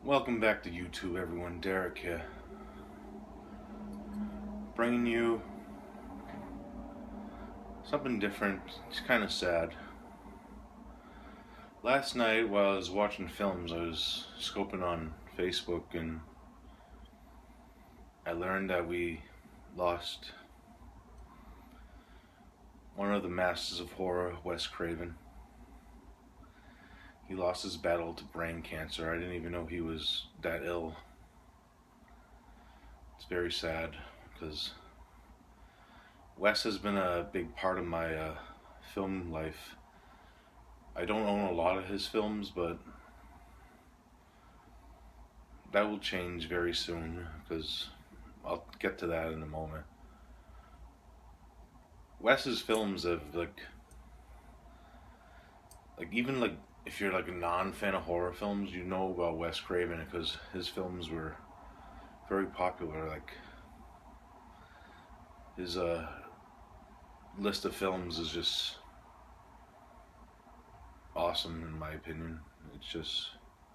Welcome back to YouTube, everyone. Derek here, bringing you something different. It's kind of sad. Last night, while I was watching films, I was scoping on Facebook, and I learned that we lost one of the masters of horror, Wes Craven. He lost his battle to brain cancer. I didn't even know he was that ill. It's very sad because Wes has been a big part of my film life. I don't own a lot of his films, but that will change very soon because I'll get to that in a moment. Wes's films have even if you're like a non-fan of horror films, you know about Wes Craven because his films were very popular. Like his list of films is just awesome in my opinion. It's just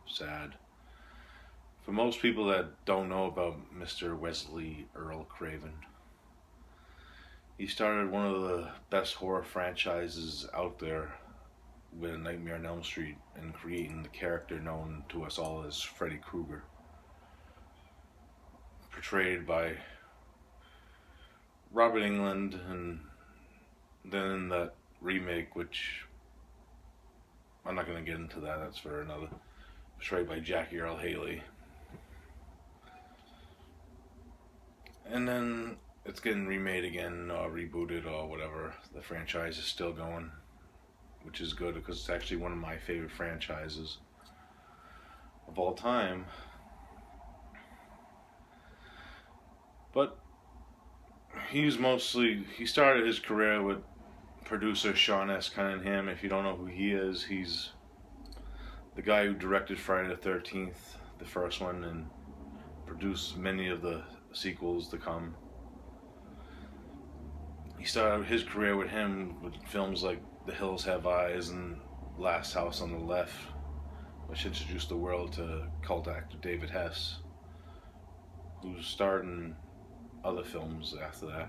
sad. For most people that don't know about Mr. Wesley Earl Craven, he started one of the best horror franchises out there with Nightmare on Elm Street and creating the character known to us all as Freddy Krueger, portrayed by Robert Englund, and then in that remake, which I'm not going to get into that, that's for another, portrayed by Jackie Earle Haley. And then it's getting remade again, or rebooted, or whatever. The franchise is still going, which is good because it's actually one of my favorite franchises of all time. But he started his career with producer Sean S. Cunningham. If you don't know who he is, he's the guy who directed Friday the 13th, the first one, and produced many of the sequels to come. He started his career with him with films like The Hills Have Eyes and Last House on the Left, which introduced the world to cult actor David Hess, who starred in other films after that,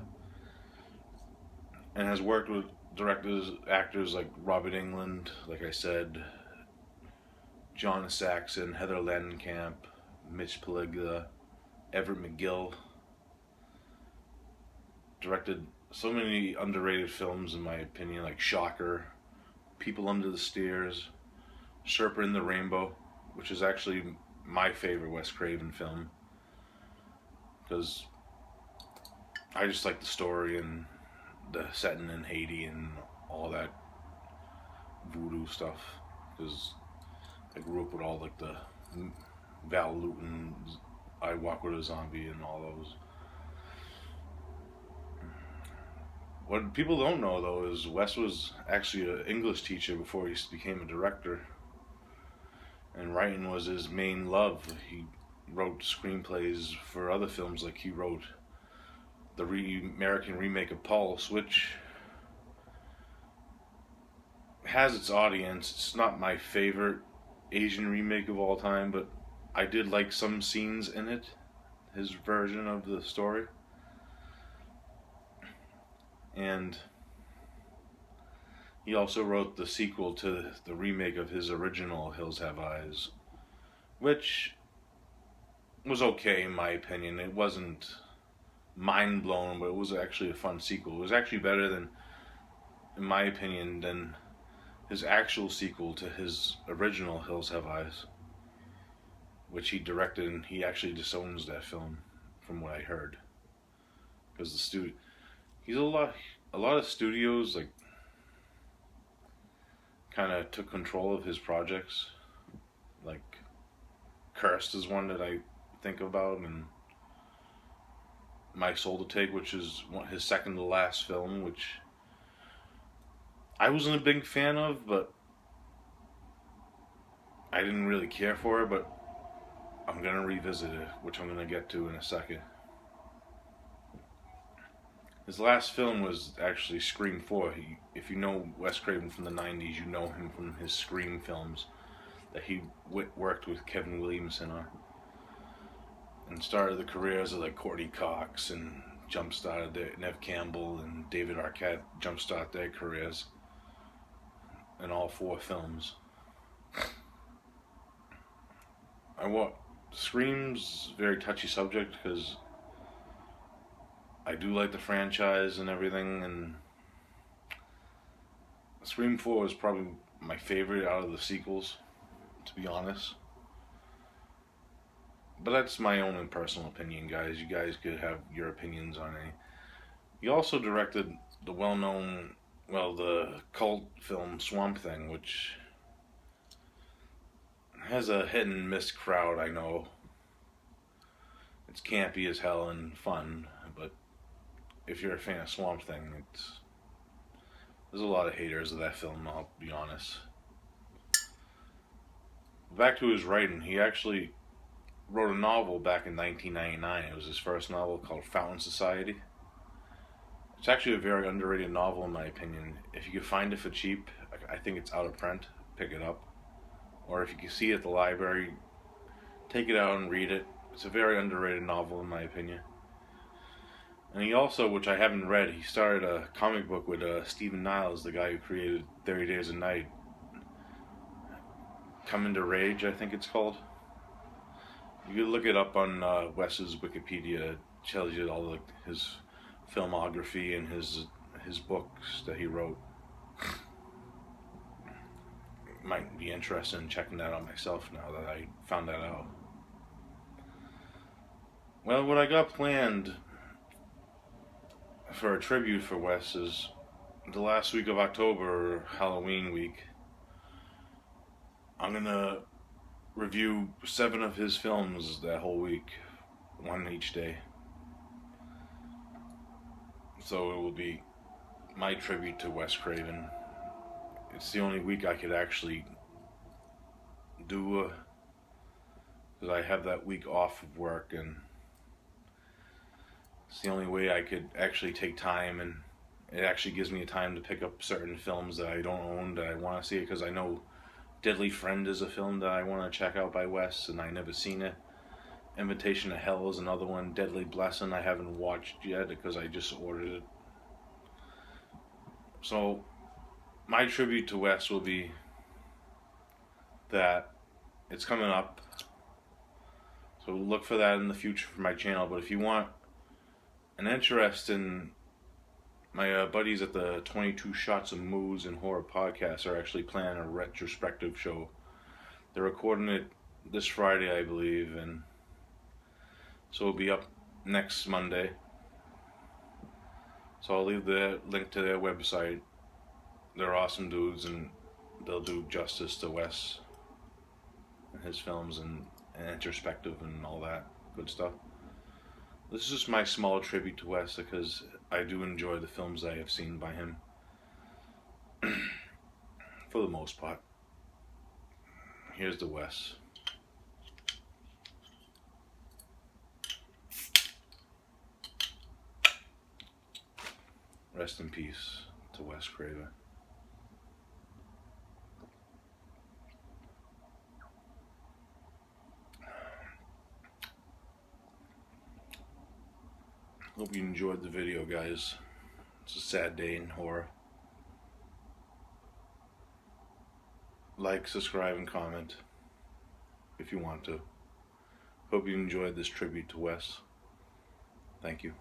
and has worked with actors like Robert Englund, like I said, John Saxon, Heather Langenkamp, Mitch Pileggi, Everett McGill. Directed so many underrated films in my opinion, like Shocker, People Under the Stairs, Serpent in the Rainbow, which is actually my favorite Wes Craven film because I just like the story and the setting in Haiti and all that voodoo stuff, because I grew up with all like the Val Lewton, I Walk with a Zombie, and all those. What people don't know though is Wes was actually an English teacher before he became a director, and writing was his main love. He wrote screenplays for other films, like he wrote the American remake of Pulse, which has its audience. It's not my favorite Asian remake of all time, but I did like some scenes in it, his version of the story. And he also wrote the sequel to the remake of his original Hills Have Eyes, which was okay in my opinion. It wasn't mind blown, but it was actually a fun sequel. It was actually better than, in my opinion, than his actual sequel to his original Hills Have Eyes, which he directed, and he actually disowns that film, from what I heard, because he's a lot of studios like kind of took control of his projects. Like Cursed is one that I think about, and My Soul to Take, which is his second to last film, which I wasn't a big fan of, but I didn't really care for it, but I'm gonna revisit it, which I'm gonna get to in a second. His last film was actually Scream 4. If you know Wes Craven from the 90s, you know him from his Scream films that he worked with Kevin Williamson on, and started the careers of like Courtney Cox and jump-started Nev Campbell and David Arquette jump-start their careers in all 4 films. Scream's a very touchy subject because I do like the franchise and everything, and Scream 4 is probably my favorite out of the sequels, to be honest. But that's my own personal opinion, guys. You guys could have your opinions on it. He also directed the the cult film Swamp Thing, which has a hit and miss crowd, I know. It's campy as hell and fun, but if you're a fan of Swamp Thing, there's a lot of haters of that film, I'll be honest. Back to his writing, he actually wrote a novel back in 1999. It was his first novel called Fountain Society. It's actually a very underrated novel in my opinion. If you can find it for cheap, I think it's out of print, pick it up. Or if you can see it at the library, take it out and read it. It's a very underrated novel in my opinion. And he also, which I haven't read, he started a comic book with Stephen Niles, the guy who created 30 Days a Night. Come Into Rage, I think it's called. You can look it up on Wes's Wikipedia. It tells you all his filmography and his books that he wrote. Might be interested in checking that out myself now that I found that out. Well, what I got planned for a tribute for Wes is the last week of October, Halloween week. I'm gonna review 7 of his films that whole week, 1 each day. So it will be my tribute to Wes Craven. It's the only week I could actually do, because I have that week off of work, and it's the only way I could actually take time, and it actually gives me a time to pick up certain films that I don't own that I want to see, because I know Deadly Friend is a film that I want to check out by Wes, and I never seen it. Invitation to Hell is another one. Deadly Blessing I haven't watched yet because I just ordered it. So my tribute to Wes will be that. It's coming up, so look for that in the future for my channel. But if you want an interest in my buddies at the 22 Shots of Movies and Horror podcast are actually planning a retrospective show. They're recording it this Friday, I believe, and so it'll be up next Monday. So I'll leave the link to their website. They're awesome dudes, and they'll do justice to Wes and his films and introspective and all that good stuff. This is just my small tribute to Wes because I do enjoy the films I have seen by him. For the most part. Here's the Wes. Rest in peace to Wes Craven. Hope you enjoyed the video, guys. It's a sad day in horror. Like, subscribe, and comment if you want to. Hope you enjoyed this tribute to Wes. Thank you.